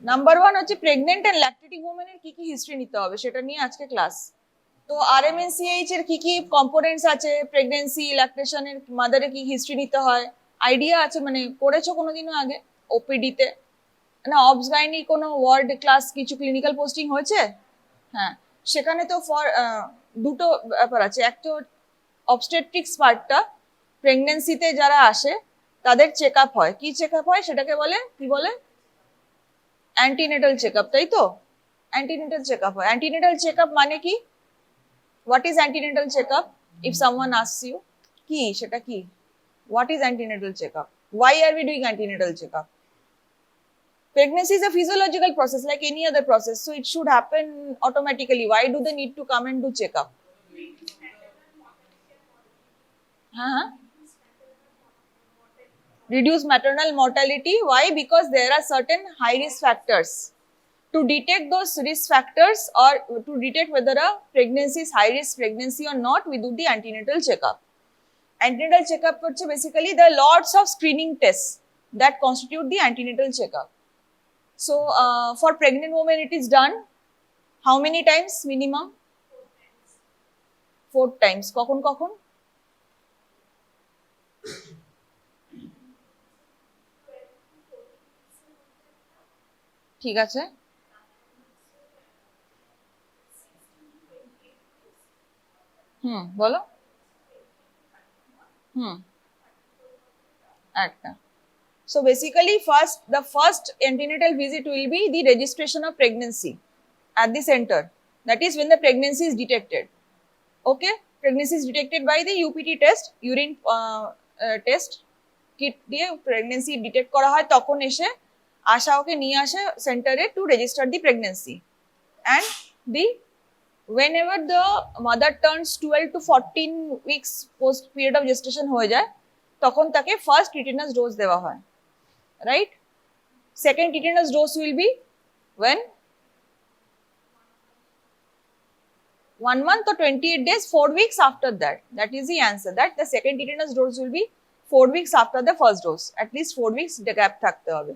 Number 1 হচ্ছে pregnant and lactating ওমেনের কি কি হিস্ট্রি নিতে হবে সেটা নিয়ে আজকে ক্লাস। তো আরএমএনসিএইচ এর কি কি কম্পোনেন্টস আছে, প্রেগনেন্সি ল্যাকটেশনের মাদারে কি হিস্ট্রি নিতে হয়, আইডিয়া আছে? মানে পড়েছো কোনোদিনও আগে ওপিডি তে? না অবস গাইনি কোনো ওয়ার্ড ক্লাস কিছু ক্লিনিক্যাল পোস্টিং হয়েছে? হ্যাঁ, সেখানে তো দুটো ব্যাপার আছে। একটা অবস্টেট্রিক্স পার্টটা, প্রেগনেন্সিতে যারা আসে তাদের চেক আপ হয়। কি চেক আপ হয় সেটাকে বলে, কি বলে? অ্যান্টিনেটাল চেক আপ, তাই তো? অ্যান্টিনেটাল চেক আপ হয়। অ্যান্টিনেটাল চেক আপ মানে কি? What is antenatal check up? If someone asks you, কি সেটা কি? What is antenatal check up? Why are we doing antenatal check up? Pregnancy is a physiological process like any other process, so it should happen automatically. Why do they need to come and do checkup? Huh? Reduce maternal mortality. Why? Because there are certain high risk factors. To detect those risk factors or to detect whether a pregnancy is high risk pregnancy or not, we do the antenatal checkup. Antenatal checkup basically there are lots of screening tests that constitute the antenatal checkup. So for pregnant women it is done how many times minimum? 4 times. কখন কখন? ঠিক আছে। বলো। একটা। So basically the first antenatal visit will be the registration of pregnancy at the center. That is when the pregnancy is detected. Okay, pregnancy is detected by the UPT test, urine test kit দিয়ে pregnancy detect করা হয়। তখন এসে আশা ওকে নিয়ে আসে সেন্টারে to register the pregnancy. And the whenever the mother turns 12 to 14 weeks post period of gestation হয়ে যায় তখন তাকে ফার্স্ট টিটেনাস ডোজ দেওয়া হয়, right? Second tetanus dose will be when? 1 month or 28 days, 4 weeks after that. That is the answer. That the second tetanus dose will be 4 weeks after the first dose. At least 4 weeks gap থাকতে হবে,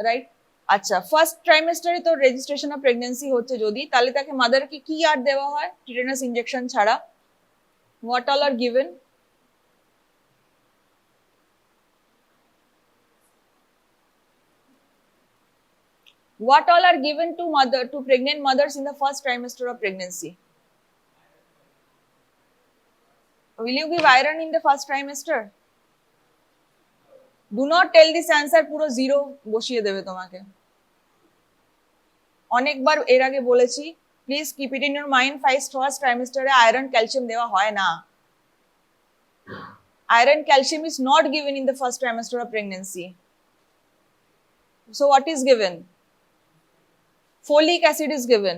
right? আচ্ছা, first ট্রাইমেস্টারে তো registration of pregnancy হচ্ছে যদি, তাহলে তাকে মাদারকে কি আর দেওয়া হয় টিটেনাস ইনজেকশন ছাড়া? What all are given? What all are given to pregnant mothers in the first trimester of pregnancy? Will you give iron in the first trimester? Do not tell this answer, পুরো zero বসিয়ে দেবে তোমাকে। অনেকবার এর আগে বলেছি, please keep it in your mind, first ট্রাইমেস্টারে iron calcium দেওয়া হয় না। Iron calcium is not given in the first trimester of pregnancy. So what is given? Folic acid is given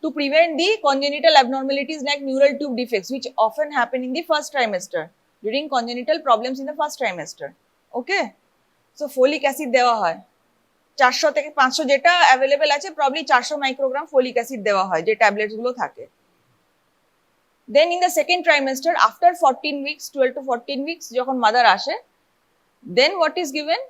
to prevent the congenital abnormalities like neural tube defects which often happen in the first trimester during congenital problems in the first trimester. Okay, so folic acid দেওয়া হয় 400 থেকে 500 যেটা available আছে, probably 400 microgram folic acid দেওয়া হয় যে tablets গুলো থাকে। Then in the second trimester after 14 weeks, 12 to 14 weeks যখন মাদার আসে, then what is given?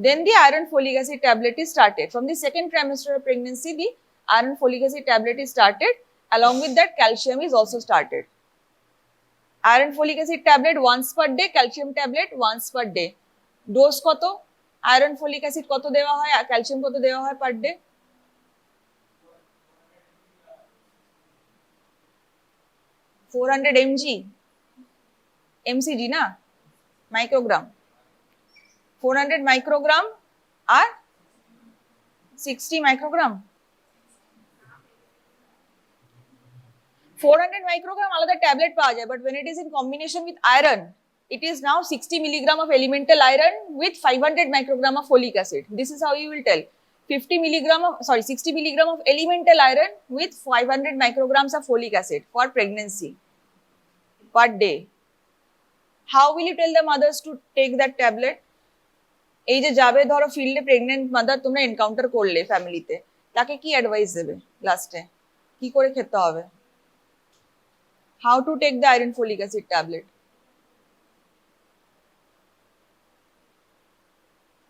Then the iron folic acid tablet is started. From the second trimester of pregnancy, the iron folic acid tablet is started. Along with that, calcium is also started. Iron folic acid tablet once per day, calcium tablet once per day. Dose কত? Iron folic acid কত দেওয়া হয় আর calcium কত দেওয়া হয় per day? 400 mg, mcg না, microgram. 400 microgram আর 60 microgram. 400 microgram আলাদা tablet পাওয়া যায়, but when it is in combination with iron, it is now 60 milligram of elemental iron with 500 microgram of folic acid. This is how you will tell. 60 milligram of elemental iron with 500 micrograms of folic acid for pregnancy per day. How will you tell the mothers to take that tablet? এই যে যাবে ধরো ফিল্ডে pregnant mother তোমরা encounter করলে ফ্যামিলিতে, তাকে কি অ্যাডভাইস দেবে লাস্টে? কি করে খেতে হবে? How to take the iron folic acid tablet?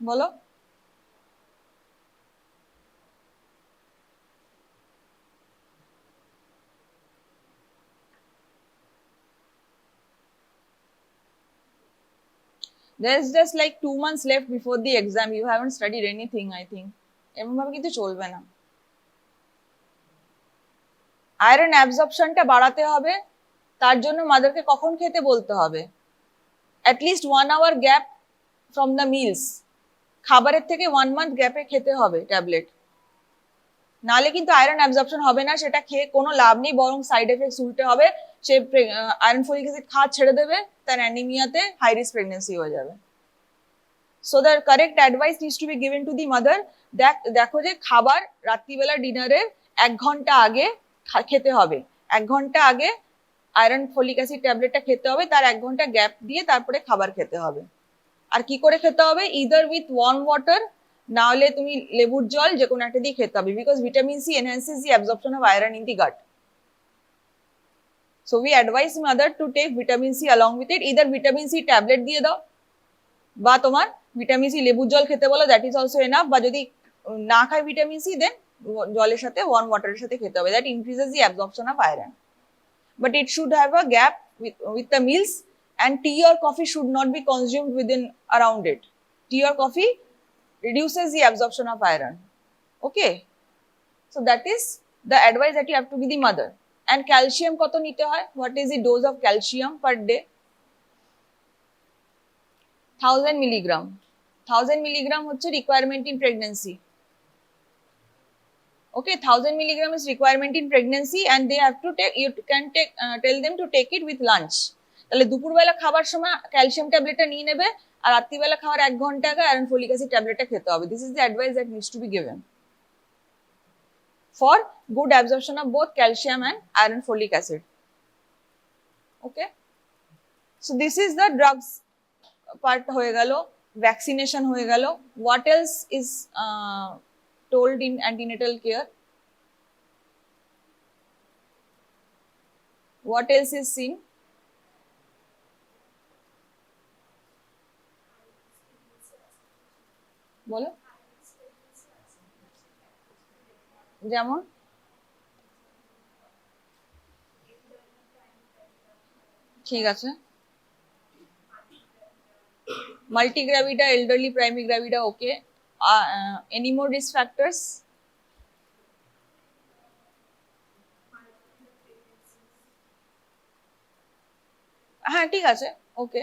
বলো। there's just like 2 months left before the exam, you haven't studied anything, I think এমন ভাবে কিন্তু চলবে না। আয়রন অ্যাবজর্পশনটা বাড়াতে হবে, তার জন্য মাদারকে কখন খেতে বলতে হবে, at least 1 hour gap from the mills, খাবারের থেকে 1 month গ্যাপে খেতে হবে ট্যাবলেট, নালে কিন্তু আয়রন অ্যাবজর্পশন হবে না, সেটা খেয়ে কোনো লাভ নেই, বরং সাইড এফেক্টস উল্টে হবে, সে আয়রন ফলিক অ্যাসিড খাওয়া ছেড়ে দেবে, তার অ্যানিমিয়াতে হাই রিস্ক প্রেগনেন্সি হয়ে যাবে। So the correct advice needs to be given to the mother, দেখো যে খাবার রাত্রিবেলা ডিনারের 1 ঘন্টা আগে খেতে হবে, 1 ঘন্টা আগে আয়রন ফলিক অ্যাসিড ট্যাবলেটটা খেতে হবে, তার 1 ঘন্টা গ্যাপ দিয়ে তারপরে খাবার খেতে হবে। আর কি করে খেতে হবে, ইদার উইথ ওয়ার্ম ওয়াটার, না হলে তুমি লেবুর জল যে কোনো একটা দিয়ে খেতে হবে, because vitamin C enhances the absorption of iron in the gut. So we advise mother to take vitamin C along with it, either vitamin C tablet দিয়ে দাও, বা তোমার ভিটামিন সি লেবুর জল খেতে বলো, দ্যাট ইজ অলসো এনাফ, বা যদি না খায় ভিটামিন সি দেন জলের সাথে ওয়ার্ম ওয়াটারের সাথে খেতে হবে, that increases the absorption of iron, but it should have a gap with the meals, and tea or coffee should not be consumed within around it. Tea or coffee reduces the absorption of iron. Okay, so that is the advice that you have to give the mother. And calcium koto nite hoy, what is the dose of calcium per day? 1000 milligram. 1000 milligram হচ্ছে requirement in pregnancy. Okay, 1000 milligram is requirement in pregnancy, and they have to take, you can take, tell them to take it with lunch. তাহলে দুপুরবেলা খাবার সময় calcium ট্যাবলেটটা নিয়ে নেবে, আর রাত্রিবেলা খাওয়ার 1 ঘন্টা আগে আয়রন ফলিক অ্যাসিড ট্যাবলেটটা খেতে হবে। This is the advice that needs to be given for good absorption of both calcium and iron folic acid. Okay, so this is the drugs part হয়ে গেল, ভ্যাকসিনেশন হয়ে গেল। What else is told in antenatal care? What else is seen? বলো, যেমন ঠিক আছে, মাল্টিগ্রাভিডা, elderly primary গ্রাভিডা, ওকে। Any more risk factors? হ্যাঁ ঠিক আছে, ওকে,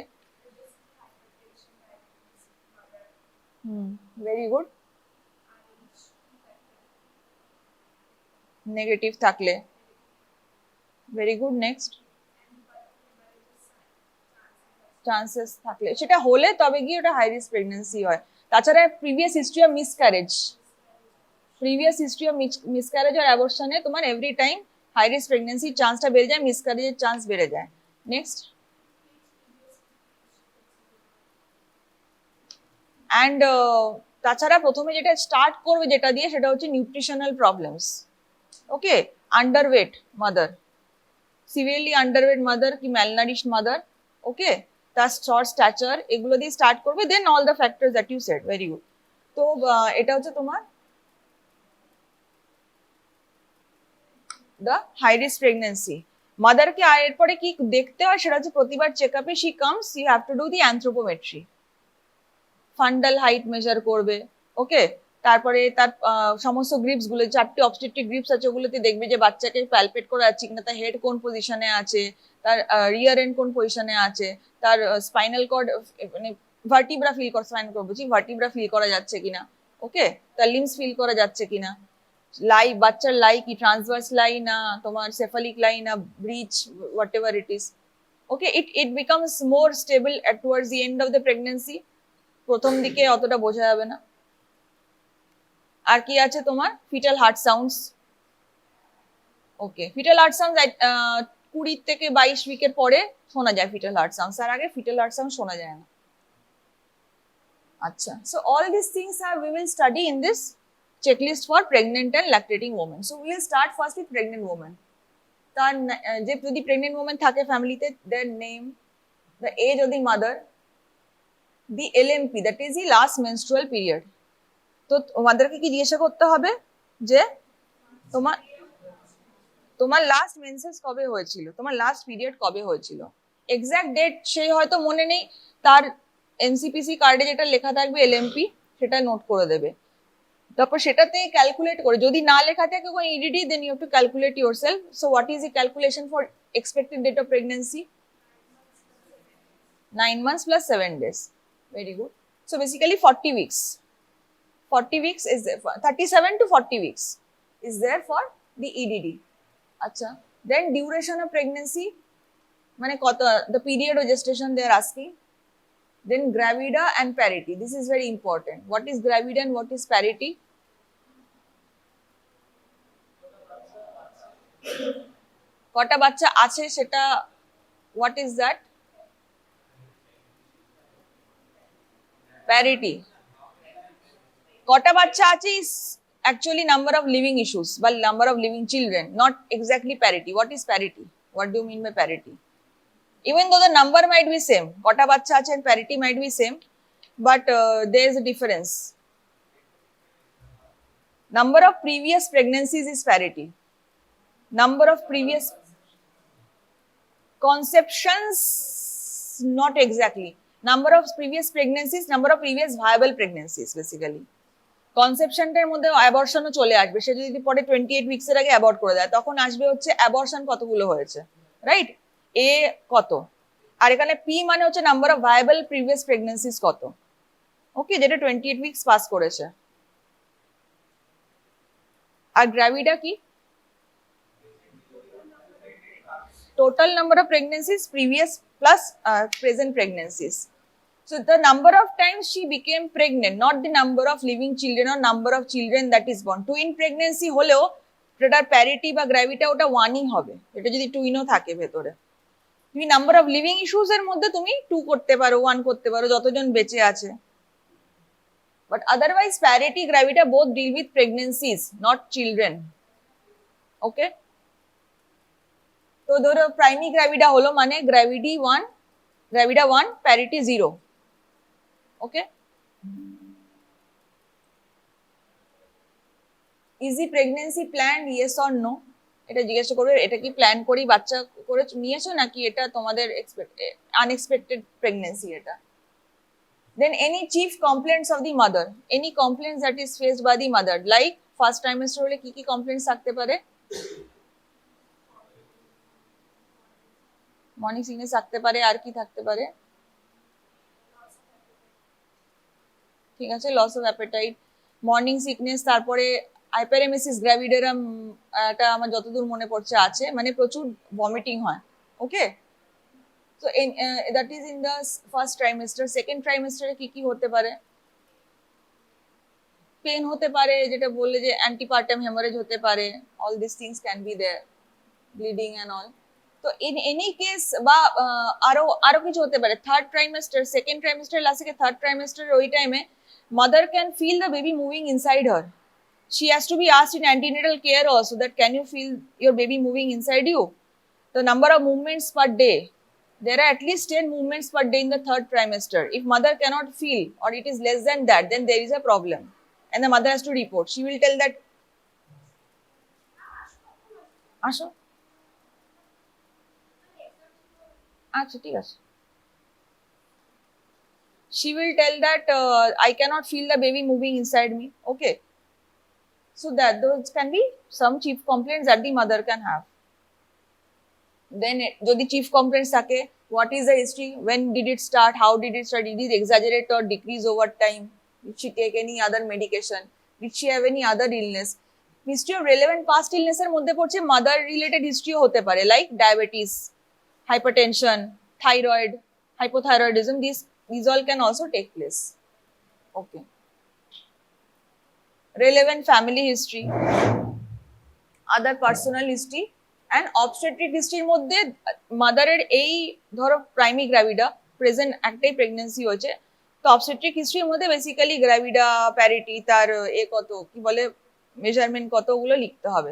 ভেরি গুড। নেগেটিভ থাকলে, ভেরি গুড, নেক্সট। চান্সেস থাকলে, সেটা হলে তবে গিয়ে ওটা হাই রিস্ক প্রেগনেন্সি হয়। তাছাড়া previous history of miscarriage, previous history of miscarriage আর অ্যাবর্শনে তোমার এভরি টাইম হাই রিস্ক প্রেগনেন্সির চান্সটা বেড়ে যায়, মিসক্যারেজের চান্স বেড়ে যায়। নেক্সট, অ্যান্ড তাছাড়া প্রথমে যেটা স্টার্ট করবে যেটা দিয়ে, সেটা হচ্ছে nutritional problems. Okay, underweight mother, severely underweight mother কি ম্যালনারিশড মাদার, ওকে, তার শর্ট স্ট্যাচার, এগুলো দিয়ে স্টার্ট করবে, then all the factors that you said, very good. তো এটা হচ্ছে তোমার দ্য হাই রিস্ক প্রেগনেন্সি। মাদারকে এরপরে কি দেখতে হয়, সেটা হচ্ছে প্রতিবার চেক আপে she comes, you have to do the anthropometry, fundal height measure করবে, ওকে। তারপরে তার সমস্ত গ্রিপস গুলো, 4টি অবস্টেট্রিক গ্রিপস আছে, ওগুলোতে দেখবে যে বাচ্চাকে প্যালপেট করা যাচ্ছে কিনা, তার হেড কোন পজিশনে আছে, তার রিয়ার এন্ড কোন পজিশনে আছে, তার স্পাইনাল কর্ড মানে ভার্টিব্রা ফিল করা, স্পাইনাল কর্ড বলছি, ভার্টিব্রা ফিল করা যাচ্ছে কিনা, ওকে, তার লিম্স ফিল করা যাচ্ছে কিনা, লাই, বাচ্চার লাই কি ট্রান্সভার্স লাই না তোমার সেফালিক লাই না breech, whatever it is, okay. It becomes more stable towards the end of the pregnancy, প্রথম দিকে অতটা বোঝা যাবে না। আর কি আছে তোমার, ফিটাল হার্ট সাউন্ডস, ওকে, ফিটাল হার্ট সাউন্ড 20 থেকে 22 উইকের পরে শোনা যায় ফিটাল হার্ট সাউন্ড, তার আগে ফিটাল হার্ট সাউন্ড শোনা যায় না। আচ্ছা, so all this things are we will study in this checklist for pregnant and lactating women. So we will start first with pregnant women. তার যে যদি প্রেগনেন্ট women থাকে ফ্যামিলিতে, their name, the age of the mother, the LMP, that is the last menstrual period. তো তোমাদেরকে কি জিজ্ঞাসা করতে হবে যে তোমার লাস্ট মেন্সেস কবে হয়েছিল, তোমার লাস্ট পিরিয়ড কবে হয়েছিল, এক্সাক্ট ডেট সেই হয়তো মনে নেই, তার এনসিপিসি কার্ডে যেটা লেখা থাকবে এলএমপি সেটা নোট করে দেবে, তারপর সেটাতে ক্যালকুলেট করে, যদি না লেখা থাকে কোনো EDD then you have to calculate yourself. So what is the calculation for expected date of pregnancy? 9 months plus 7 days. Very good. So basically 40 weeks. 40 weeks is there for 37 to 40 weeks is there for the EDD. Acha. Then duration of pregnancy, mane kota the period of gestation they are asking. Then gravida and parity. This is very important. What is gravida and what is parity? Kota bachcha ache seta, what is that? Parity. Kota bachcha ache is actually number of living issues, but number of living children, not exactly parity. What is parity? What do you mean by parity? Even though the number might be same, kota bachcha ache and parity might be same, but there is a difference. Number of previous pregnancies is parity. Number of previous conceptions, not exactly. Number of previous pregnancies, number of previous viable pregnancies basically. কনসেপশনটার মধ্যে অ্যাবর্শনও চলে আসবে, সে যদি পরে 28 weeks এর আগে abort করে দেয় তখন আসবে হচ্ছে অ্যাবর্শন কতগুলো হয়েছে, রাইট? এ কত, আর এখানে পি মানে হচ্ছে নাম্বার অফ ভায়াবল প্রিভিয়াস প্রেগন্যান্সিস কত, ওকে, যেটা 28 উইকস পাস করেছে। আর গ্র্যাভিডা কি? Total number of pregnancies previous plus present pregnancies. So the number of times she became pregnant, not the number of living children or number of children that is born. Twin pregnancy হলেও সেটার parity বা গ্র্যাভিটা ওটা 1ই হবে, এটা যদি টুইনও থাকে ভেতরে। তুমি নাম্বার অফ লিভিং ইস্যুস এর মধ্যে তুমি 2 করতে পারো, 1 করতে পারো, যতজন বেঁচে আছে। But otherwise parity gravida both deal with pregnancies, not children, okay? তো ধরো প্রাইমি গ্র্যাভিডা হলো মানে gravida 1 parity 0, okay? Is the pregnancy planned, yes or no? এটা জিজ্ঞাসা করবে, এটা কি প্ল্যান করেই বাচ্চা করে নিয়েছো নাকি এটা তোমাদের আনএক্সপেক্টেড প্রেগন্যান্সি এটা। Then any chief complaints of the mother, any complaints that is faced by the mother, like first trimester হলে কি কি কমপ্লেন্টস থাকতে পারে? মর্নিং সিকনেস থাকতে পারে, আর কি থাকতে পারে? ঠিক আছে, loss of appetite, morning sickness, তারপরে হাইপারেমেসিস গ্র্যাভিডেরাম, এটা আমার যতদূর মনে পড়ছে আছে, মানে প্রচুর ভমিটিং হয়, ওকে? তো that is in the first trimester. Second ট্রাইমেস্টারে কি কি হতে পারে? পেন হতে পারে, যেটা বললে যে অ্যান্টিপার্টাম হেমারেজ হতে পারে, all this things can be there, bleeding and all. তো ইন এনি কেস বা আরো কিছু হতে পারে। Third trimester, second trimester last থেকে থার্ড ট্রাইমেস্টার, ওই টাইমে mother can feel the baby moving inside her. She has to be asked in antenatal care also that can you feel your baby moving inside you? The number of movements per day, there are at least 10 movements per day in the third trimester. If mother cannot feel or it is less than that, then there is a problem and the mother has to report. She will tell that আসো, আচ্ছা ঠিক আছে, she will tell that I cannot feel the baby moving inside me, okay? So that those can be some chief complaints that the mother can have. Then jodi chief complaints থাকে, what is the history, when did it start, how did it start, did it exaggerate or decrease over time, did she take any other medication, did she have any other illness? History of relevant past illness এর মধ্যে পড়ছে mother related history হতে পারে, like diabetes, hypertension, thyroid, hypothyroidism, these all can also take place, okay? Relevant family history, other personal history and obstetric history এর মধ্যে মাদারের এই ধরো primi গ্র্যাভিডা present একটাই প্রেগন্যান্সি হয়েছে, তো obstetric history এর মধ্যে বেসিক্যালি গ্র্যাভিডা, প্যারিটি, তার কত কি বলে মেজারমেন্ট কতগুলো লিখতে হবে,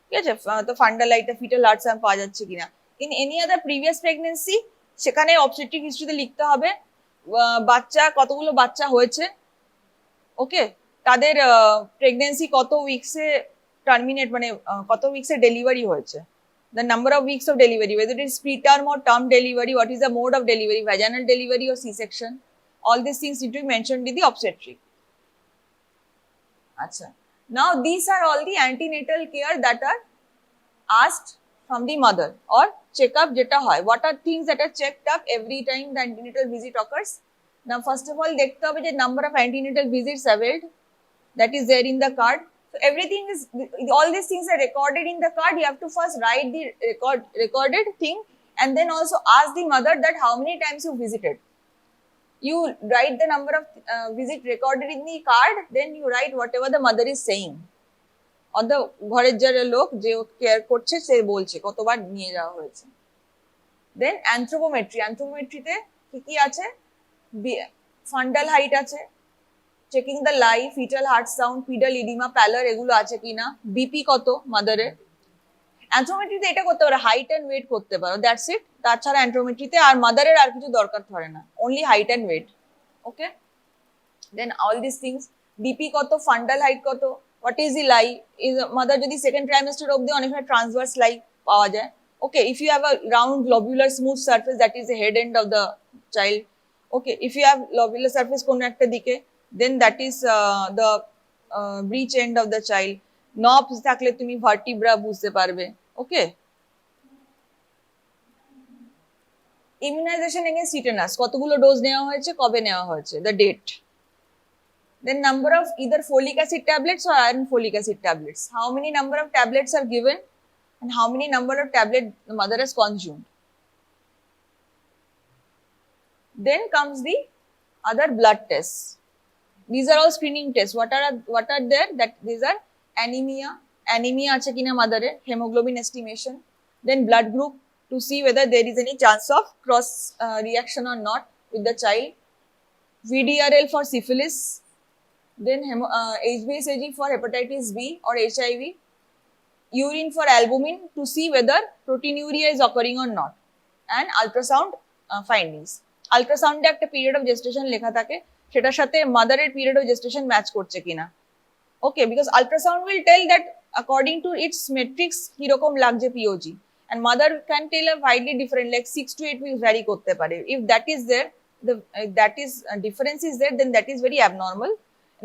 ঠিক আছে? তো ফান্ডালাইটা ফিটাল আল্ট্রাসাউন্ড পাওয়া যাচ্ছে কিনা, in any other previous pregnancy সেখানে obstetric historyতে লিখতে হবে বাচ্চা কতগুলো বাচ্চা হয়েছে, ওকে? তাদের প্রেগন্যান্সি কত উইকসে টার্মিনেট, মানে কত উইকসে ডেলিভারি হয়েছে, the number of weeks of delivery, whether it is preterm or term delivery, what is the mode of delivery, vaginal delivery or C-section, all these things need to be mentioned in the obstetric. Acha. Now these are all the antenatal care that are asked from the mother or checkup jeta hoy. What are things that are checked up every time the antenatal visit occurs? Now first of all dekhte hobe je number of antenatal visits availed, that is there in the card. So everything is, all these things are recorded in the card. You have to first write the recorded thing and then also ask the mother that how many times you visited. You write the number of visit recorded in the card, then you write whatever the mother is saying. On the ঘরের যারা লোক যে care করছে সে বলছে কতবার নিয়ে যাওয়া হয়েছে। দেন অ্যানথ্রোপোমেট্রিতে কি কি আছে? ফান্ডাল হাইট আছে, checking the life, foetal heart sound, pedal oedema, pallor এগুলো আছে কিনা, বিপি কত মাদারের। অ্যানথ্রোমেট্রিতে এটা করতে পারো, হাইট অ্যান্ড ওয়েট করতে পারো, দ্যাটস ইট। তাছাড়া অ্যানথ্রোমেট্রিতে আর মাদারের আর কিছু দরকার পড়ে না, only height and weight. Okay, then all this things, BP কত, ফান্ডাল হাইট কত, what is the lie, is mother যদি second trimester অবধি অনেক সময় ট্রান্সভার্স লাই পাওয়া যায়। ওকে, if you have a round globular smooth surface, that is the head end of the child. Okay, if you have globular surface কোনো একটা দিকে, then that is the breech end of the child. knobs থাকলে তুমি vertebra বুঝতে পারবে। ওকে, immunization against tetanus কতগুলো dose নেওয়া হয়েছে, কবে নেওয়া হয়েছে, the date. Then number of either folic acid tablets or iron folic acid tablets. How many number of tablets are given and how many number of tablets the mother has consumed. Then comes the other blood tests. These are all screening tests. What are there? That these are anemia ache kina mother e, hemoglobin estimation. Then blood group to see whether there is any chance of cross reaction or not with the child. VDRL for syphilis. Then HbA1c for hepatitis B or HIV, urine for albumin to see whether proteinuria is occurring or not, and ultrasound findings. Ultrasound এ একটা period of gestation লেখা থাকে, সেটার সাথে মাদারের period of gestation match করছে কিনা। ওকে, because ultrasound will tell that according to its metrics কিরকম লাগছে POG, and mother can tell a widely different, like 6 to 8 weeks vary করতে পারে। If that is there, difference is there, then that is very abnormal.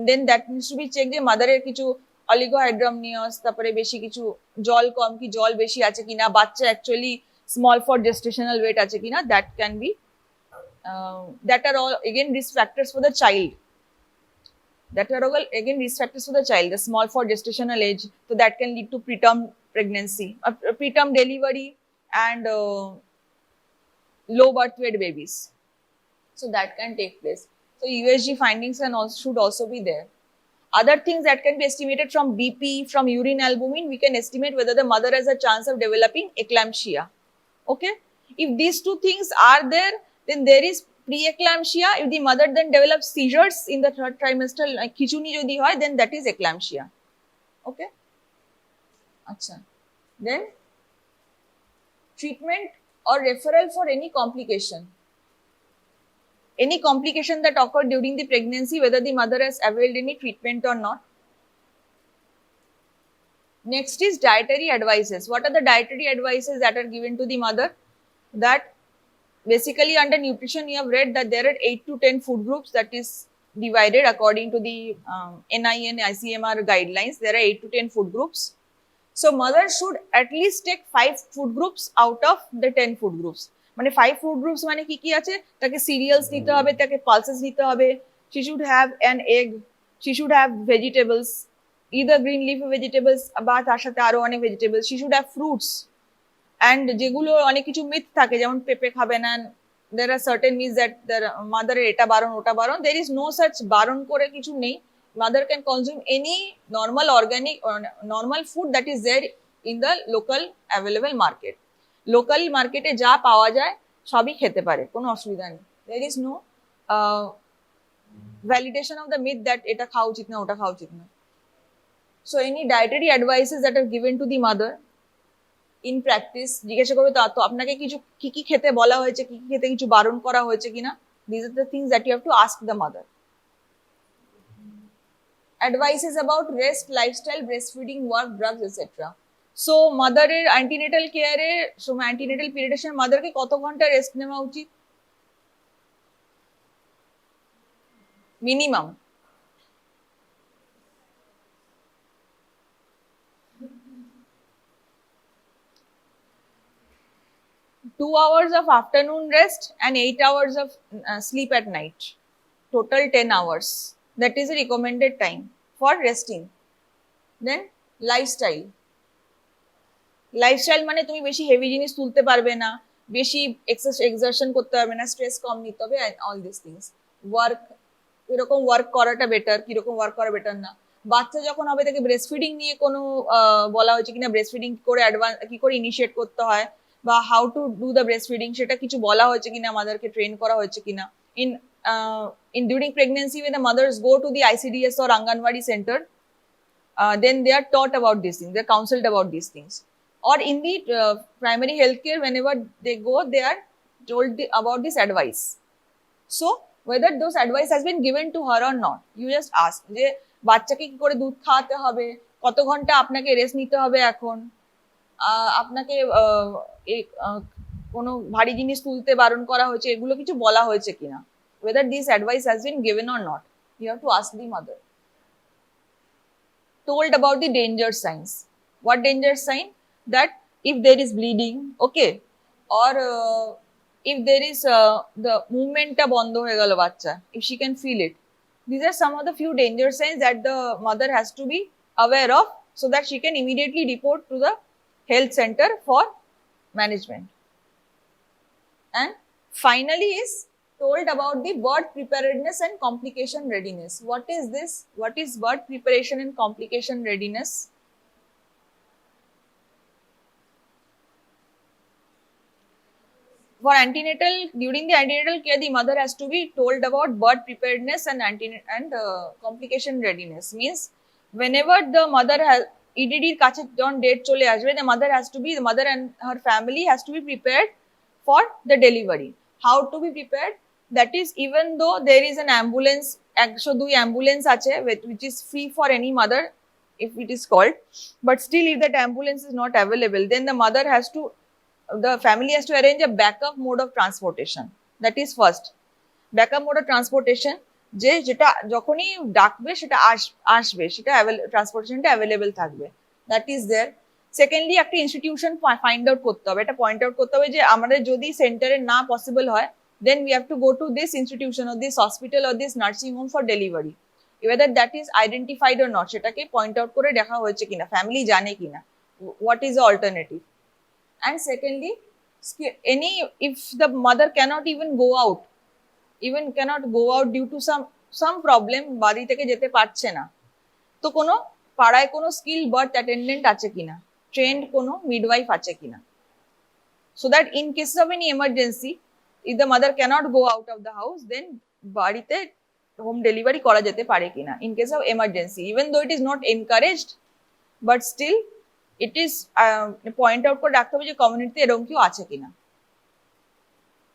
Then that needs to be checked যে মাদারের কিছু অলিগোহাইড্রামনিয়াস, তারপরে বেশি কিছু জল কম কি জল বেশি আছে কিনা, বাচ্চা actually small for gestational weight আছে কিনা, that can be that are all again risk factors for the child. That are all again risk factors for the child, the small for gestational age, so that can lead to preterm pregnancy, preterm delivery, and low birth weight babies. So that can take place. So USG findings should also be there. Other things that can be estimated from BP, from urine albumin, we can estimate whether the mother has a chance of developing eclampsia. Okay, if these two things are there, then there is pre-eclampsia. If the mother then develops seizures in the third trimester, like khichuni jodi hoy, then that is eclampsia. Okay, acha. Then treatment or referral for any complication. Any complication that occurred during the pregnancy, whether the mother has availed any treatment or not. Next is dietary advices. What are the dietary advices that are given to the mother? That basically under nutrition you have read that there are 8 to 10 food groups that is divided according to the NIN ICMR guidelines. There are 8 to 10 food groups. So mother should at least take 5 food groups out of the 10 food groups. মানে 5 food groups মানে কি কি আছে, তাকে serials নিতে হবে, তাকে pulses নিতে হবে, she should have an egg, she should have vegetables, either green leafy vegetables বা তার সাথে আরো অনেক vegetables, she should have fruits, and যেগুলো অনেক কিছু মিথ থাকে যেমন পেঁপে খাবে না, there are certain myths that their mother এটা বারণ ওটা বারণ, there is no such বারণ করে কিছু নেই। Mother can consume any normal organic or normal food that is there in the local available market. Local মার্কেটে যা পাওয়া যায় সবই খেতে পারে, কোনো অসুবিধা নেই। there is no validation of the myth that এটা খাওয়া উচিত না ওটা খাওয়া উচিত না। so any dietary advices that are given to the mother in practice, জিজ্ঞাসা করবে তো আপনাকে কিছু কি কি খেতে বলা হয়েছে, কি কি খেতে কিছু বারণ করা হয়েছে কিনা, these are the things that you have to ask the mother. Advices about rest, lifestyle, breastfeeding, work, drugs, etc. So মাদারের অ্যান্টিনেটাল কেয়ারে, অ্যান্টিনেটাল পিরিয়ডের সময় মাদারকে কত ঘন্টা রেস্ট নেওয়া উচিত? minimum. Two hours of afternoon rest and 8 hours of sleep at night. Total 10 hours. That is a recommended time for resting. Then lifestyle. Lifestyle মানে তুমি বেশি হেভি জিনিস তুলতে পারবে না, বেশি এক্সারশন করতে পারবে না, স্ট্রেস কম নিতে হবে, অল দিস থিংস। ওয়ার্ক, এরকম ওয়ার্ক করাটা বেটার, কিরকম ওয়ার্ক করা বেটার না। বাচ্চা যখন হবে তাকে ব্রেস্ট ফিডিং নিয়ে কোনো বলা হয়েছে কিনা, ব্রেস্ট ফিডিং করে অ্যাডভান্স কি করে ইনিশিয়েট করতে হয় বা how to do the breast feeding সেটা কিছু বলা হয়েছে কিনা, আমাদেরকে ট্রেন করা হয়েছে কিনা। In during pregnancy when the mothers go to the ICDS or Anganwadi center, then they are taught about these things, they are counseled about these things. Or in the primary healthcare, whenever they go, they are told about this advice. So whether those advice has been given to her or not, you just ask যে বাচ্চাকে কি করে দুধ খাওয়াতে হবে, কত ঘন্টা আপনাকে রেস্ট নিতে হবে, এখন আপনাকে কোনো ভারী জিনিস তুলতে বারণ করা হয়েছে, এগুলো কিছু বলা হয়েছে কিনা, whether this advice has been given or not, you have to ask the mother. Told about the danger signs. What danger sign? That if there is bleeding, okay, or if there is the movement ta bondo hoye gelo bachcha, if she can feel it, these are some of the few danger signs that the mother has to be aware of, so that she can immediately report to the health center for management. And finally is told about the birth preparedness and complication readiness. What is this? What is birth preparation and complication readiness? For antenatal, during the antenatal care, the mother has to be told about birth preparedness and complication readiness. Means whenever the mother has EDD কাছে যখন date চলে আসবে, the mother and her family has to be prepared for the delivery. How to be prepared? That is, even though there is an ambulance, 102 ambulance আছে which is free for any mother if it is called, but still if that ambulance is not available, then the family has to arrange a backup mode of transportation. That is first. Backup mode of transportation, যে যেটা যখনই ডাকবে সেটা আসবে, সেটা ট্রান্সপোর্টেশনটা available থাকবে, that is there. Secondly একটা institution find out করতে হবে, এটা পয়েন্ট আউট করতে হবে যে আমাদের যদি সেন্টারে না পসিবল হয়, then we have to go to this institution or this hospital or this nursing home for delivery. whether that is identified or not, সেটাকে পয়েন্ট আউট করে দেখা হয়েছে কিনা, ফ্যামিলি জানে কিনা, what is the alternative. And secondly, if the mother cannot even go out due to some problem, বাড়ি থেকে যেতে পারছে না, তো কোনো পাড়ায় কোনো স্কিল বার্থ অ্যাটেন্ডেন্ট আছে কিনা, ট্রেন্ড কোনো মিডওয়াইফ আছে কিনা, so that in case of any emergency, if the mother cannot go out of the house, then বাড়িতে হোম ডেলিভারি করা যেতে পারে কিনা, in case of emergency, even though it is not encouraged, but still it is point out করে রাখতে হবে যে কমিউনিটিতে এরকম কেউ আছে কিনা।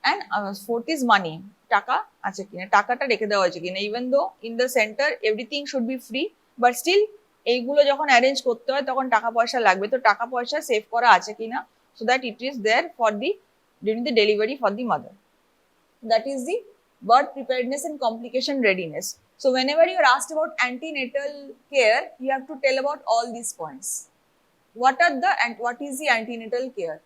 And fourth is money, টাকা আছে কিনা, টাকাটা রেখে দেওয়া হয়েছে কিনা, even though in the center everything should be free, but still এইগুলো যখন অ্যারেঞ্জ করতে হয় তখন টাকা পয়সা লাগবে, তো টাকা পয়সা সেভ করা আছে কিনা, so that it is there for during the delivery for the mother. That is the birth preparedness and complication readiness. So whenever you are asked about antenatal care, you have to tell about all these points. What is the antenatal care?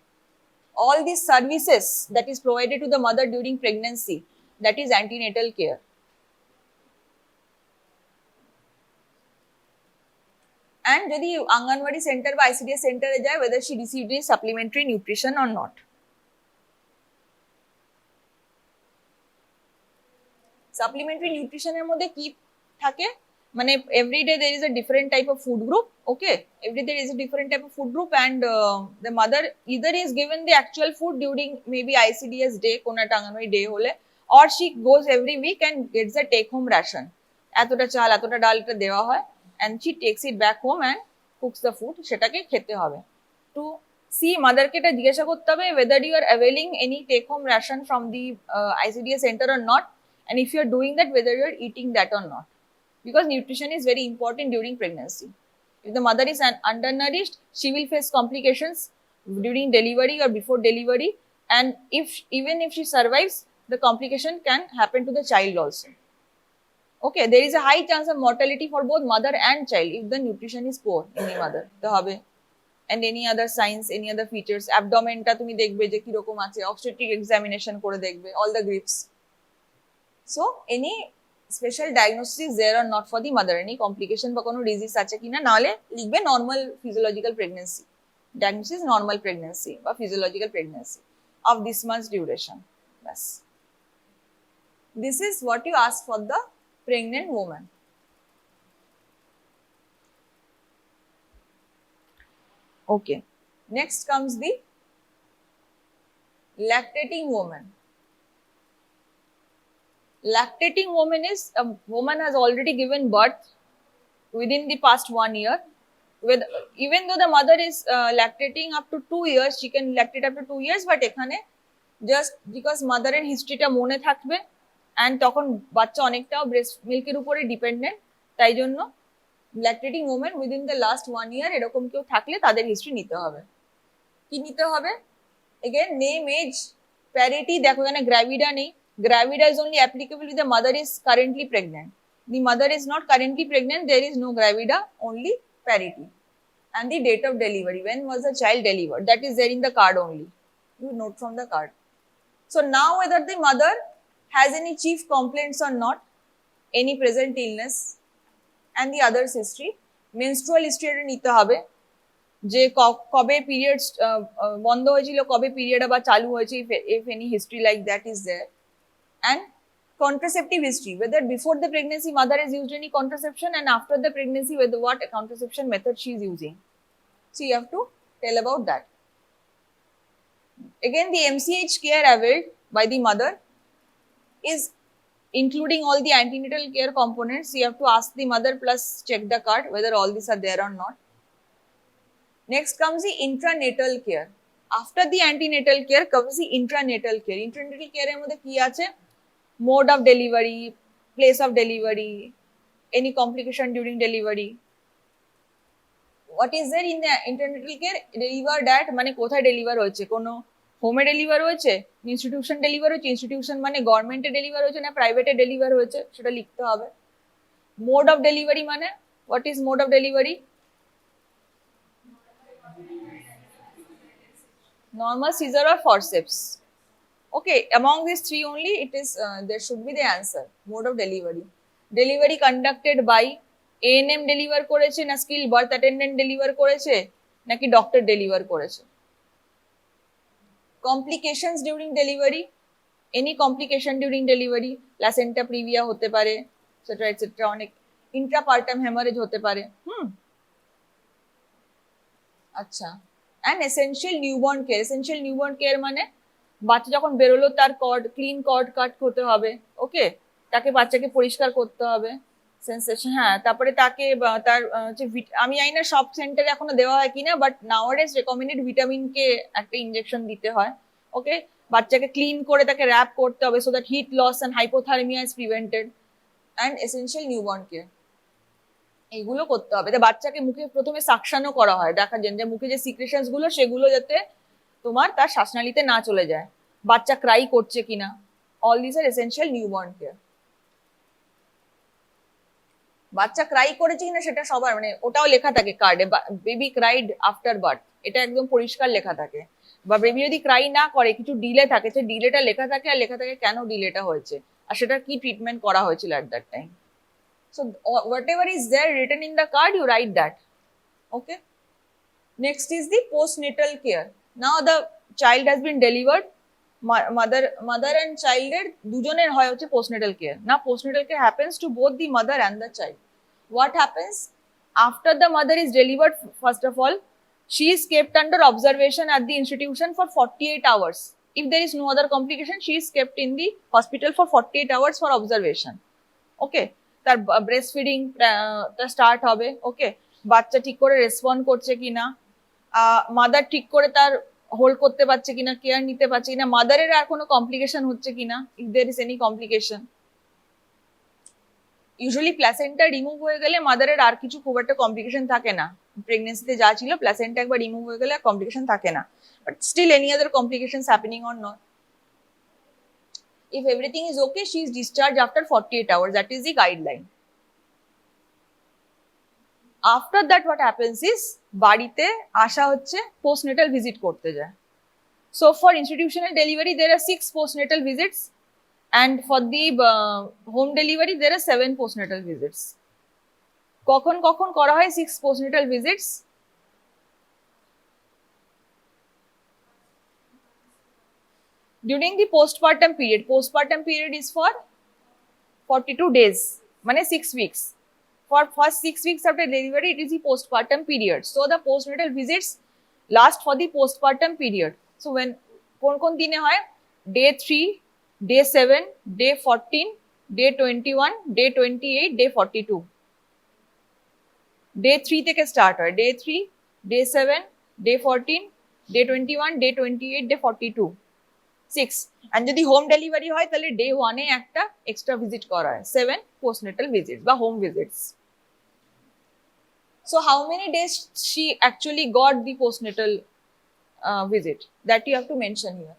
All these services that is provided to the mother during pregnancy, that is antenatal care. And যদি Anganwadi center বা ICDS center এ যায়, whether she received any supplementary nutrition or not. Supplementary nutrition এর মধ্যে কি থাকে, মানে every day there is a different type of food group, okay, every day there is a different type of food group, and the mother either is given the actual food during maybe ICDS day, কোনো একটা Anganwadi day হলে, or she goes every week and gets a take home ration, এতটা চাল এতটা ডাল এটা দেওয়া হয়, and she takes it back home and cooks the food, সেটাকে খেতে হবে। to see motherকে এটা জিজ্ঞাসা করতে হবে whether you are availing any take home ration from the ICDS center or not, and if you are doing that, whether you are eating that or not, because nutrition is very important during pregnancy. If the mother is undernourished, she will face complications during delivery or before delivery, and even if she survives, the complication can happen to the child also. Okay, there is a high chance of mortality for both mother and child if the nutrition is poor in the mother. তো হবে and any other signs, any other features, abdomen টা তুমি দেখবে যে কি রকম আছে, obstetric examination করে দেখবে all the grips. So any special diagnosis is there or not for the mother, any complication বা কোনো disease আছে কিনা, নাহলে লিখবে normal physiological pregnancy, diagnosis normal pregnancy বা physiological pregnancy of this much duration. Bas, this is what you ask for the pregnant woman. Okay, next comes the lactating woman. Lactating woman is a woman has already given birth within the past 1 year. With even though the mother is lactating up to 2 years, she can lactate up to 2 years, but এখানে just because mother এর history টা মনে থাকবে and তখন বাচ্চা অনেকটাও breast milk এর উপরে dependent, তাই জন্য lactating woman within the last 1 year এরকম কেউ থাকলে তাদের history নিতে হবে। কি নিতে হবে? Again, name, age, parity, দেখো এখানে gravida নেই, gravida is only applicable if the mother is currently pregnant. The mother is not currently pregnant, there is no gravida, only parity. And the date of delivery, when was the child delivered, that is there in the card only, you note from the card. So now whether the mother has any chief complaints or not, any present illness and the others history, menstrual history নিতে হবে, যে কবে periods বন্ধ হয়েছিল, কবে period আবার চালু হয়েছে, if any history like that is there. And contraceptive history, whether before the pregnancy mother has used any contraception and after the pregnancy whether what contraception method she is using. So you have to tell about that. Again, the MCH care availed by the mother is including all the antenatal care components. You have to ask the mother plus check the card whether all these are there or not. Next comes the intranatal care. After the antenatal care comes the intranatal care. Intranatal care এর মধ্যে কি আছে? Mode of delivery, place of delivery, any complication during delivery. What is there in the intranatal care? Delivered at মানে কোথায় deliver হয়েছে, কোনো হোমে deliver হয়েছে, ইনস্টিটিউশন ডেলিভার হয়েছে, ইনস্টিটিউশন মানে গভর্নমেন্টে ডেলিভার হয়েছে না প্রাইভেটে ডেলিভার হয়েছে, সেটা লিখতে হবে। মোড অফ ডেলিভারি মানে what is mode of delivery? Normal scissor or forceps. Okay, among these three only it is there should be the answer. Mode of delivery. Delivery conducted by ANM deliver করেছে না skilled birth attendant deliver করেছে নাকি doctor deliver করেছে। Complications during delivery, any complication during delivery, placenta previa হতে পারে, etc etc, অনেক intrapartum hemorrhage হতে পারে। আচ্ছা, and essential newborn care. Essential newborn care মানে বাচ্চা যখন বেরোলো তার কর্ড, ক্লিন কর্ড কাট হতে হবে, ওকে, তাকে বাচ্চাকে পরিষ্কার করতে হবে, সেন্সেশন, হ্যাঁ, তারপরে তাকে তার আমি জানি না সব সেন্টারে এখনো দেওয়া হয় কিনা, বাট নাওয়াডেজ রেকমেন্ডেড ভিটামিন কে একটা ইনজেকশন দিতে হয়, ওকে, বাচ্চাকে ক্লিন করে তাকে র্যাপ করতে হবে so that heat loss and hypothermia is prevented, and essential newborn care, এইগুলো করতে হবে। বাচ্চাকে মুখে প্রথমে সাকশনও করা হয়, দেখা যায় যে মুখে যে সিক্রেশনস গুলো সেগুলো যাতে তোমার তার শ্বাসনালীতে না চলে যায়, বাচ্চা ক্রাই করছে কিনা, all this are essential newborn care. বাচ্চা ক্রাই করেছে কিনা সেটা সবার মানে ওটাও লেখা থাকে কার্ডে, বেবি ক্রাইড আফটার বার্থ, এটা একদম পরিষ্কার লেখা থাকে। বা বেবি যদি ক্রাই না করে, কিছু ডিলে থাকে, সে ডিলেটা লেখা থাকে, আর লেখা থাকে কেন ডিলেটা হয়েছে আর সেটা কি ট্রিটমেন্ট করা হয়েছিল at that time. So whatever is there written in the card, you write that. Okay. Next is the postnatal care. Now the child has been delivered, mother and child এর দুজনের হয় হচ্ছে postnatal care. Now postnatal care happens to both the mother and the child. What happens after the mother is delivered? First of all, she is kept under observation at the institution for 48 hours. If there is no other complication, she is kept in the hospital for 48 hours for observation. Okay. তার breast feeding start হবে, ওকে, বাচ্চা ঠিক করে respond করছে কিনা, mother ঠিক করে তার হোল্ড করতে পারছে কিনা, কেয়ার নিতে পারছে কিনা, মাদারের আর কোনো কমপ্লিকেশন হচ্ছে কিনা, if there is any complication. Usually placenta remove হয়ে গেলে মাদারের আর কিছু খুব একটা কমপ্লিকেশন থাকে না, প্রেগনেন্সিতে যা ছিল প্ল্যাসেন্টা একবার রিমুভ হয়ে গেলে আর কমপ্লিকেশন থাকে না, but still any other complications happening or not. If everything is okay, she is discharged after 48 hours. That is the guideline. After that what happens is বাড়িতে আসা হচ্ছে postnatal visit করতে যায়. So for institutional delivery there are 6 postnatal visits, and for the home delivery there are 7 postnatal visits. কখন কখন করা হয় 6 postnatal visits? During the postpartum period. Postpartum period is for 42 days, মানে 6 weeks. For first 6 weeks after delivery, it is the postpartum period. So the postnatal visits last for the postpartum period. So when kon dine hoy? Day 3, day 7, day 14, day 21, day 28, day 42. Day 3 থেকে start hoy. Day 3, day 7, day 14, day 21, day 28, day 42. 6. And যদি home delivery হয় তাহলে day 1 এ একটা extra visit করা হয়, 7 postnatal visits বা home visits. So how many days she actually got the postnatal visit? That you have to mention here.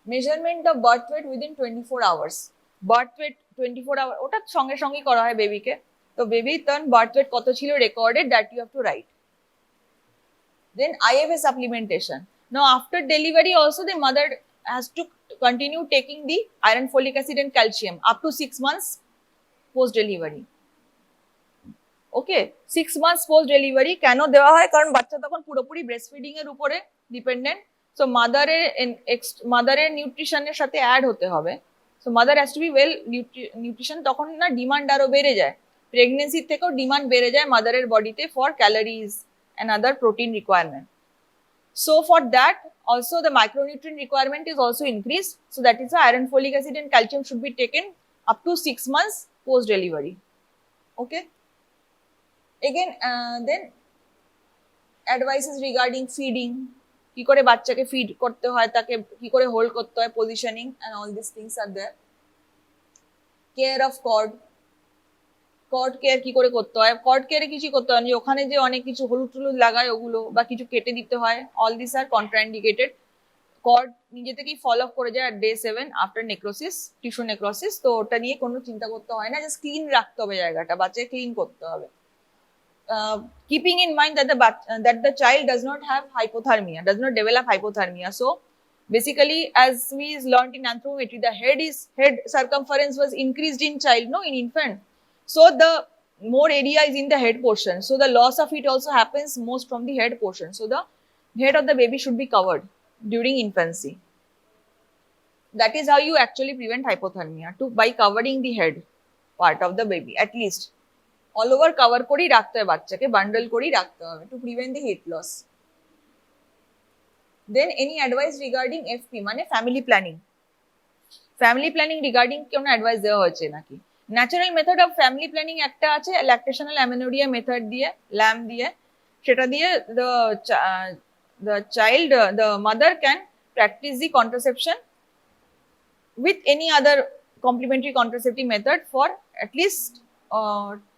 Measurement of birth weight within 24 hours. Birth weight 24 hours ওটা সঙ্গে সঙ্গে করা হয় বেবিকে. তো বেবি তখন বার্থ ওয়েট কত ছিল recorded, that you have to write. Then IFA supplementation. Now after delivery also the mother has to continue taking the iron, folic acid and calcium up to 6 months post delivery. Okay, 6 months post delivery কেন দেওয়া হয়? কারণ বাচ্চা তখন পুরোপুরি breast feeding এর উপরে dependent. So মাদারের নিউট্রিশনের সাথে অ্যাড হতে হবে. So mother has to B well nutrition. তখন না ডিমান্ড আরো বেড়ে যায়, প্রেগনেন্সির থেকেও ডিমান্ড বেড়ে যায় মাদারের বডিতে for calories and other protein requirement. So for that also the micronutrient requirement is also increased. So that is why iron, folic acid and calcium should be taken up to 6 months post delivery. Okay. Again then advices regarding feeding. কি করে বাচ্চাকে feed করতে হয়, তাকে কি করে hold করতে হয়, positioning and all these things are there. Care of cord. Cord care কি করে করতে হয়? কর্ড কেয়ারে কিছু করতে হয় না, ওখানে যে অনেক কিছু হলুদ টুলুদ লাগায় ওগুলো বা কিছু কেটে দিতে হয়, অল দিস আর কন্ট্রাইন্ডিকেটেড. কর্ড নিজে থেকেই ফলো আপ করে যায় day 7 after necrosis, tissue necrosis. তো ওটা নিয়ে কোনো চিন্তা করতে হয় না, জাস্ট ক্লিন রাখতে হবে জায়গাটা, বাচ্চাকে ক্লিন করতে হবে. Keeping in mind that the child does not have hypothermia, does not develop hypothermia. So basically, as we learned in anthropometry, the head circumference was increased in child, no, in infant. So the more area is in the head portion. So the loss of it also happens most from the head portion. So the head of the baby should be covered during infancy. That is how you actually prevent hypothermia, by covering the head part of the baby at least. All over cover kori rakhte hobe bachchake, bundle kori rakhte hobe to prevent the heat loss. Then any advice regarding FP মানে family planning. Family planning regarding কোনো advice দেওয়া হয়েছে নাকি? Natural method of family planning একটা আছে, lactational amenorrhoea method দিয়ে, lamp দিয়ে, সেটা দিয়ে the child, the mother can practice the contraception with any other complementary contraceptive method for at least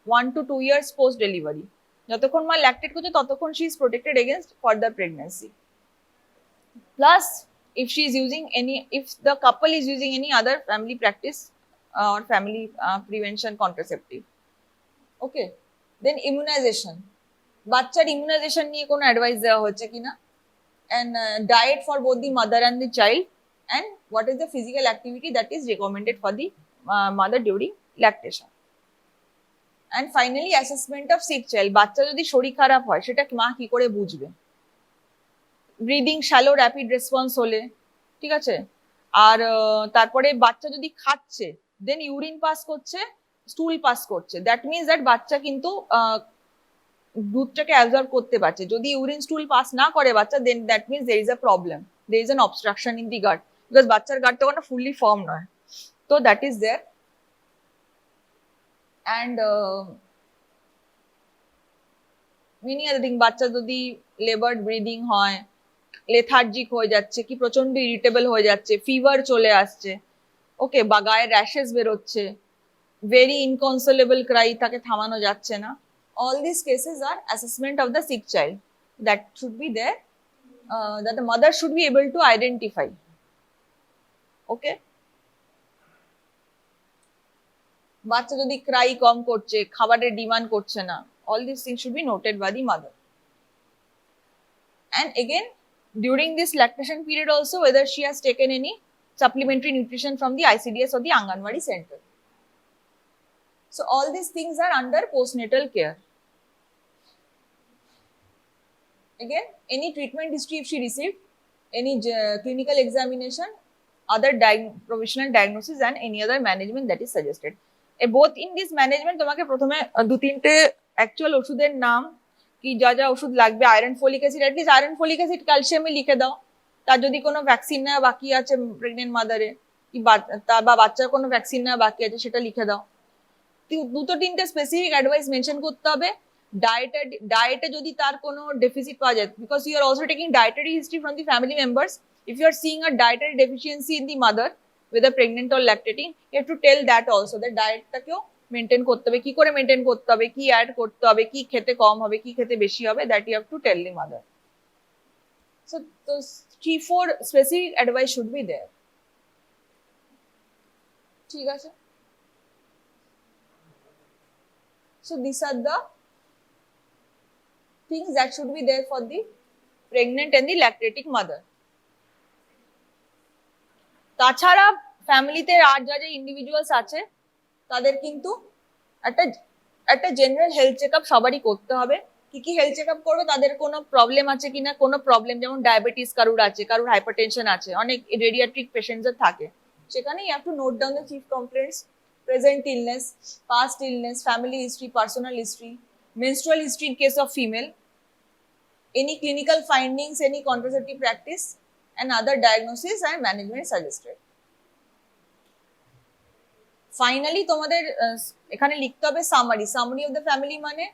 1 to 2 years post delivery. যতক্ষণ মা ল্যাকটেট করছে ততক্ষণ she is protected against further pregnancy. Plus if the couple is using any other family practice or family prevention contraceptive. Okay. Then immunization. বাচ্চার immunization নিয়ে কোনো advice দেওয়া হচ্ছে কিনা, and diet for both the mother and the child, and what is the physical activity that is recommended for the mother during lactation. And finally assessment of sick child. বাচ্চা যদি শরীর খারাপ হয় সেটা মা কি করে বুঝবে? ব্রিদিং শ্যালো র্যাপিড রেসপন্স হলে, ঠিক আছে, আর তারপরে বাচ্চা যদি খাচ্ছে, দেন ইউরিন পাস করছে, স্টুল পাস করছে, দ্যাট মিনস দ্যাট বাচ্চা কিন্তু দুধটাকে অ্যাবজর্ব করতে পারছে. যদি ইউরিন স্টুল পাস না করে বাচ্চা, then that means there is a problem, there is an obstruction in the gut, because বাচ্চার গাট তখন ফুললি ফর্ম নয়. তো that is there. And many other thing. বাচ্চা যদি লেবার্ড ব্রিদিং হয়, লেথার্জিক হয়ে যাচ্ছে, কি প্রচন্ড ইরিটেবল হয়ে যাচ্ছে, ফিভার চলে আসছে, ওকে, বা গায়ে র্যাশেস বেরোচ্ছে, ভেরি ইনকনসোলেবল ক্রাই, তাকে থামানো যাচ্ছে না, all these cases are assessment of the sick child that should be there, that the mother should be able to identify. ওকে, বাচ্চা যদি ক্রাই কম করছে, খাবারের ডিমান্ড করছে না, all these things should be noted by the mother. And again, during this lactation period also, whether she has taken any supplementary nutrition from the ICDS or the Anganwadi center. So all these things are under postnatal care. Again, any treatment history if she received, any clinical examination, other provisional diagnosis and any other management that is suggested. Both in this management তোমাকে প্রথমে দু তিনটে actual ওষুধের নাম, কি যা যা ওষুধ লাগবে, iron folic acid, at least iron folic acid ক্যালসিয়ামে লিখে দাও। তার যদি কোনো ভ্যাকসিন নেওয়া বাকি আছে প্রেগনেন্ট মাদারে, কি বা বাচ্চার কোনো ভ্যাকসিন নেওয়া বাকি আছে সেটা লিখে দাও। দুটো তিনটে স্পেসিফিক অ্যাডভাইস মেনশন করতে হবে। ডায়েটে যদি তার কোনো ডেফিসিট পাওয়া যায়, because you are also taking dietary history from the family members, if you are seeing a dietary deficiency in the mother whether pregnant or lactating, you have to tell that also, that ডায়েটটাকেও maintain করতে হবে, কি করে maintain করতে হবে, কি add করতে হবে, কি খেতে কম হবে, কি খেতে বেশি হবে, that you have to tell the mother. So those 3-4 specific advice should be there. ঠিক আছে, so these are the things that should be there for the pregnant and the lactating mother. তাছাড়া ফ্যামিলিতে আর যা যা ইন্ডিভিজুয়ালস আছে তাদের কিন্তু একটা জেনারেল হেলথ চেকআপ সবারই করতে হবে। কি কি হেলথ চেকআপ করবে, তাদের কোনো প্রবলেম আছে কিনা, কোনো প্রবলেম যেমন ডায়াবেটিস কারুর আছে, কারুর হাইপারটেনশন আছে, অনেক রেডিয়াট্রিক পেশেন্টসের থাকে, সেখানে you have to note down the chief complaints, present illness, past illness, family history, personal history, menstrual history in case of female, any clinical findings, any contraceptive practice, and other diagnosis and management suggested. Finally, তোমাদের এখানে লিখতে হবে summary of the family, মানে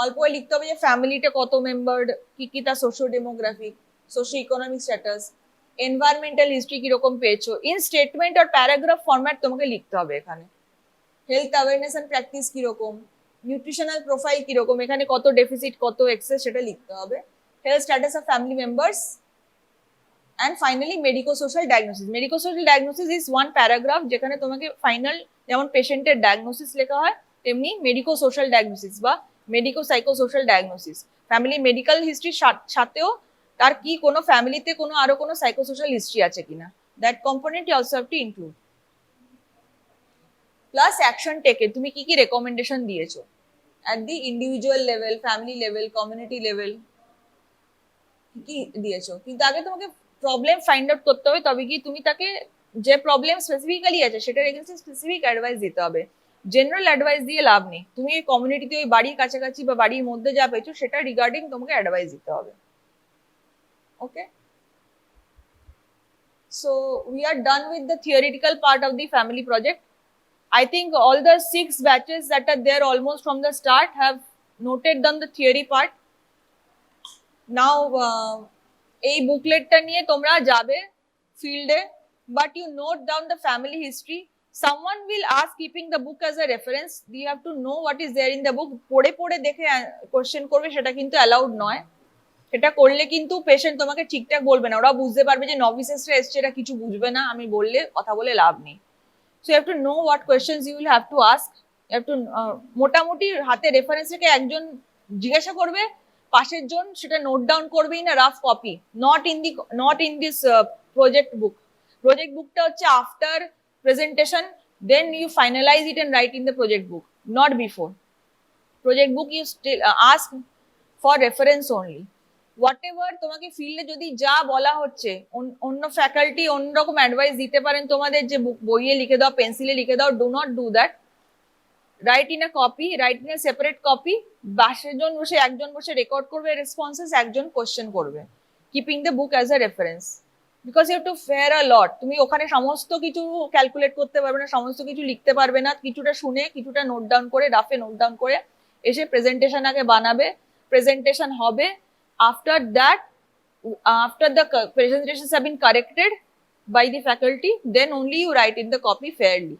অল্প লিখতে হবে যে ফ্যামিলিটা কত মেম্বার্ড, কি কি তার socio demographic, socio economic status, environmental history কিরকম পেয়েছো, ইন স্টেটমেন্ট আর প্যারাগ্রাফ ফরম্যাট তোমাকে লিখতে হবে এখানে। হেলথ অ্যাওয়ারনেস এন্ড প্র্যাকটিস কিরকম, নিউট্রিশনাল প্রোফাইল কিরকম, এখানে কত ডেফিসিট কত এক্সেস সেটা লিখতে হবে, health status of family members, and finally medico-social diagnosis. Medico-social diagnosis is one paragraph যেখানে তোমাকে ফাইনাল যেমন পেশেন্টের ডায়াগনোসিস লেখা হয় তেমনি মেডিকো-সোশ্যাল ডায়াগনোসিস বা মেডিকো-সাইকো-সোশ্যাল ডায়াগনোসিস, ফ্যামিলি মেডিকেল হিস্ট্রির সাথেও তার কি কোনো ফ্যামিলিতে কোনো আরো কোনো সাইকো-সোশ্যাল হিস্ট্রি আছে কিনা, that component you also have to include. Plus action taken, তুমি কি কি রেকমেন্ডেশন দিয়েছো at the individual level, family level, community level, কি দিয়েছো। কিন্তু আগে তোমাকে প্রবলেম ফাইন্ড আউট করতে হবে, তবে কি তুমি তাকে যে প্রবলেম স্পেসিফিক্যালি আছে সেটার এগেইনস্টে স্পেসিফিক অ্যাডভাইস দিতে হবে। জেনারেল অ্যাডভাইস দিয়ে লাভ নেই, তুমি এই কমিউনিটিতে ওই বাড়ির কাছাকাছি বা বাড়ির মধ্যে যা পেয়েছো সেটা রিগার্ডিং তোমাকে অ্যাডভাইস দিতে হবে। Okay, so we are done with the theoretical part of the family project. I think all the 6 batches that are there almost from the start have noted down the theory part. Now এই বুকলেটটা নিয়ে তোমরা যাবে ফিল্ডে, but you note down the family history. Someone will ask keeping the book as a reference. You have to know what is there in the book. পড়ে পড়ে দেখে question করবে সেটা কিন্তু অ্যালাউড নয়। সেটা করলে কিন্তু পেশেন্ট তোমাকে ঠিকঠাক বলবে না, ওরা বুঝতে পারবে যে নভিসেসরা এসছে, এরা কিছু বুঝবে না, আমি বললে কথা বলে লাভ নেই। So you have to know what questions you will have to ask. You have to মোটামুটি হাতে রেফারেন্স রেখে একজন জিজ্ঞাসা করবে, পাশের জন সেটা নোট ডাউন করবে in a rough copy, not in this project book. Project bookটা হচ্ছে after presentation, then you finalize it and write in the project book, not before. Project book you still ask for reference only. Whatever তোমাকে ফিল্ডে যদি যা বলা হচ্ছে, অন্য faculty অন্যরকম advice দিতে পারেন তোমাদের যে বইয়ে লিখে দাও, পেন্সিলে লিখে দাও, do not do that. Right in a copy, right in a separate copy, জন বসে একজন বসে রেকর্ড করবে রেসপন্সেস, একজন কোশ্চেন করবে, keeping the book as a reference, because you have to fair a lot. তুমি ওখানে সমস্ত কিছু ক্যালকুলেট করতে পারবে না, সমস্ত কিছু লিখতে পারবে না, কিছুটা শুনে কিছুটা নোট ডাউন করে রাফে নোট ডাউন করে এসে প্রেজেন্টেশন আগে বানাবে, প্রেজেন্টেশন হবে। After that, after the presentations have been corrected by the faculty, then only you write in the copy fairly.